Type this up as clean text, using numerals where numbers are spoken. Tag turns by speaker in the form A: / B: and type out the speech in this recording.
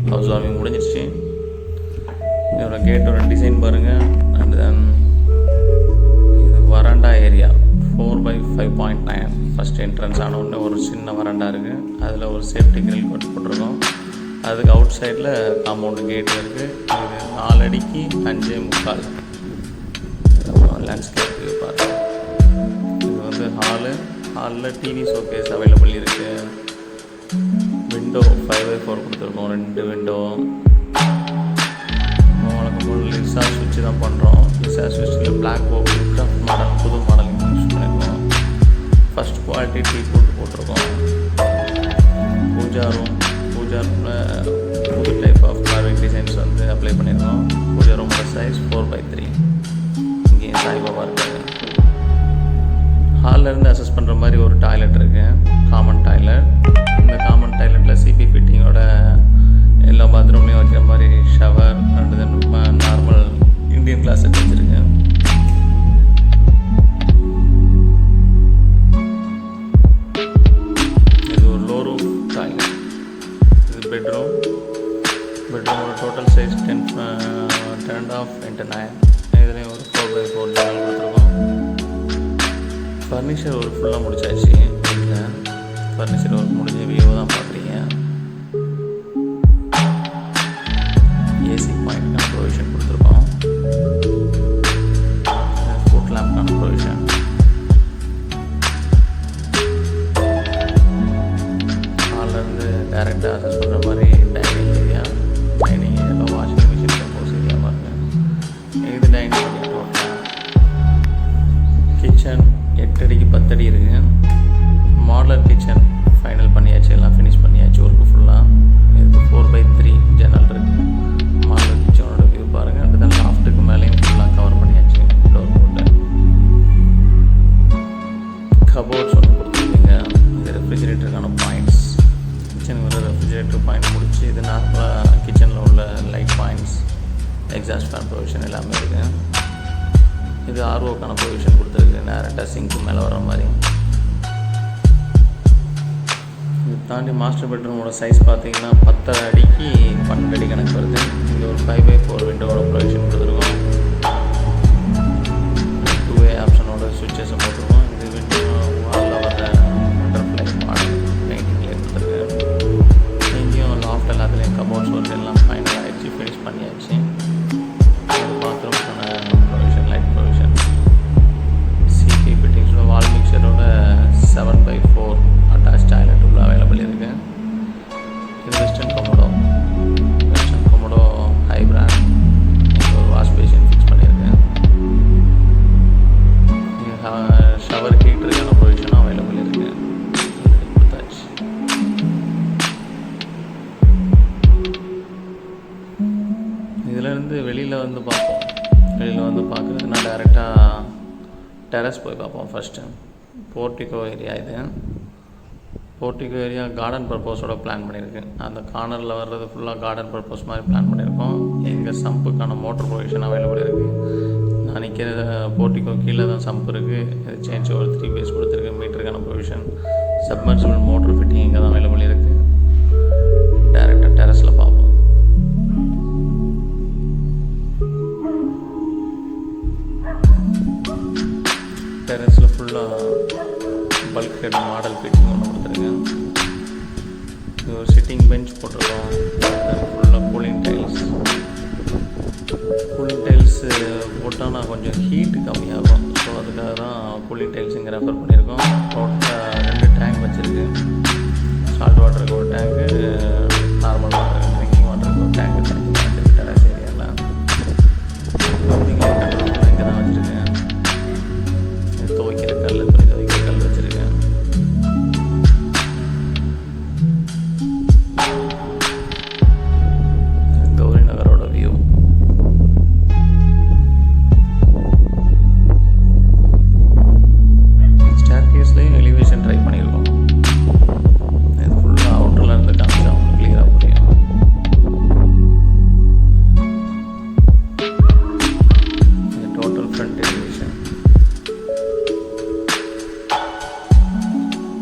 A: House warming முடிஞ்சிருச்சு. இதோட கேட்டோட design பாருங்கள். அண்ட் தென் இது வராண்டா ஏரியா 4x5.9. ஃபஸ்ட் என்ட்ரன்ஸ் ஆன உடனே ஒரு சின்ன வராண்டா இருக்குது. அதில் ஒரு சேஃப்டி கிரில் போட்டிருக்கோம். அதுக்கு அவுட் சைடில் காம்பவுண்டு கேட்டு இருக்குது. இது 4 அடிக்கு 5.25 லேண்ட்ஸ்கேப் வியூ பாருங்கள். இது வந்து ஹாலில் டிவி ஷோகேஸ் அவைலபிள் இருக்குது. விண்டோ 5x4 கொடுத்துருக்கோம். 2 விண்டோ. வழக்கம் போல் லிசா சுவிட்ச் தான் பண்ணுறோம். லிசா சுவிட்சில் பிளாக் போக் கிராஃப்ட் மாடல் புது மாடல் யூஸ் பண்ணியிருக்கோம். ஃபஸ்ட் குவாலிட்டி டீ போட்டிருக்கோம். பூஜா ரூமில் புது டைப் ஆஃப் கார்விங் டிசைன்ஸ் வந்து அப்ளை பண்ணியிருக்கோம். பூஜா ரூமோட சைஸ் 4x3. இங்கேயும் சாய்பாபா இருக்காங்க. ஹாலில் இருந்து அசஸ் பண்ணுற மாதிரி ஒரு டாய்லெட் இருக்குது, காமன் டாய்லெட். இந்த காமன் டாய்லெட்டில் சிபி ஃபிட்டிங்கோட எல்லா பாத்ரூம்லேயும் வைக்கிற மாதிரி shower and then normal Indian closet set வச்சுருக்கேன். இது ஒரு லோ ரூஃப் டாய்லெட். இது பெட்ரூமோட டோட்டல் சைஸ் 10.5x9. இதுலேயும் ஒரு 4x4 ஜன்னல் கொடுத்துருக்கோம். ஃபர்னிச்சர் ஒரு ஃபுல்லாக முடிச்சாச்சு. வீட்டில் ஃபர்னிச்சர் ஒர்க் முடிஞ்ச வியூ தான் பார்க்குறீங்க. ஏசி பாயிண்ட்கான ப்ரொவிஷன் கொடுத்துருக்கோம். ஃபுட் லேம்ப்கான ப்ரொவிஷன். ஹாலிலேருந்து டேரெக்டாக அசஸ் பண்ணுற மாதிரி டைனிங் ஏரியாவில் வாஷிங் மிஷின் கம்போஸ் ஏரியா பாருங்கள். இது டைனிங் ஏரியா. டோட்டலாக கிச்சன் 8 அடிக்கு 10 அடி இருக்குது. மாடலர் கிச்சன் ஃபைனல் பண்ணியாச்சு. எல்லாம் ஃபினிஷ் பண்ணியாச்சு ஒர்க்கு ஃபுல்லாக. இது 4x3 ஜன்னல் இருக்குது. மாடலர் கிச்சனோட வியூ பாருங்கள். அடுத்த லாஃப்ட்டுக்கு மேலேயும் ஃபுல்லாக கவர் பண்ணியாச்சு. டோர் போட்டு கபோர்ட்ஸ் ஒன்று கொடுத்துருக்கீங்க. இது ரெஃப்ரிஜிரேட்டருக்கான பாயிண்ட்ஸ். கிச்சனுக்கு வர ரெஃப்ரிஜிரேட்டர் பாயிண்ட் முடிச்சு இது நார்மலாக கிச்சனில் உள்ள light points, exhaust fan provision எல்லாமே இருக்குது. இது ஆர்ஓக்கான ப்ரொவிஷன் கொடுத்துருக்கு. டேரெக்டாக சிங்க்கு மேலே வர மாதிரி. இது தாண்டி மாஸ்டர் பெட்ரூமோட சைஸ் பார்த்தீங்கன்னா 10 அடிக்கு 12 அடி கணக்கு வருது. இங்கே ஒரு 5x4 விண்டோவோட ப்ரொவிஷன் கொடுத்துருக்கோம். 2way ஆப்ஷனோட சுவிட்சஸை போட்டுருக்கோம். இது விண்டோ வாலில் வர பட்டர்ஃப்ளை மாடல் பெயிண்டிங்லேயே கொடுத்துருக்கு. இங்கேயும் லாஃப்ட் எல்லாத்துலேயும் கபோர்ட்ஸ் ஒர்க் எல்லாம் ஃபைனல் ஆகிடுச்சு, ஃபினிஷ் பண்ணியாச்சு. பாத்ரூம்க்கான ப்ரொவிஷன், லைட் ப்ரொவிஷன், சிபி ஃபிட்டிங்ஸோட வால் மிக்சரோட 7x4 அட்டாச் டாய்லெட் உள்ள அவைலபிள் இருக்குது. இது வெஸ்டர்ன் கொமோடோ ஹை பிராண்ட். ஒரு வாஷ் பேஷன் ஃபிக்ஸ் பண்ணியிருக்கேன். ஷவர் ஹீட்டருக்கான ப்ரொவிஷனும் அவைலபிள் இருக்குது. கொடுத்தாச்சு. இதிலேருந்து வெளியில் வந்து பார்ப்போம். வெளியில் வந்து பார்க்குறதுனா டேரெக்டாக டெரஸ் போய் பார்ப்போம். First portico area. இது போர்ட்டிகோ ஏரியா கார்டன் பர்பஸோட பிளான் பண்ணியிருக்கு. அந்த கார்னரில் வர்றது ஃபுல்லாக கார்டன் பர்பஸ் மாதிரி பிளான் பண்ணியிருக்கோம். எங்கள் சம்புக்கான மோட்டர் ப்ரொவிஷன் அவைலபிள் இருக்குது. நான் நிற்கிற போர்ட்டிகோ கீழே தான் சம்ப் இருக்குது. இது சேஞ்ச் ஒரு 3 பேஸ் கொடுத்துருக்கு. மீட்டருக்கான ப்ரொவிஷன், சப்மர்சிபிள் மோட்டர் ஃபிட்டிங் இங்கே தான் அவைலபிள் இருக்குது. டேரெக்டாக டெரஸில் பார்ப்போம். டெரஸில் ஃபுல்லாக பல்க் ஹெட் மாடல் ஃபிட்டிங் ஒன்று கொடுத்துருக்கேன். இது ஒரு சிட்டிங் பெஞ்ச் போட்டிருக்கோம். ஃபுல்லாக கூலிங் டைல்ஸ் போட்டால் நான் கொஞ்சம் ஹீட்டு கம்மியாகும். ஸோ அதுக்காக தான் கூலிங் டைல்ஸ் இங்கே ரெஃபர் பண்ணியிருக்கோம். டோட்டலாக 2 டேங்க் வச்சுருக்கு. சால்ட் வாட்டருக்கு ஒரு டேங்கு,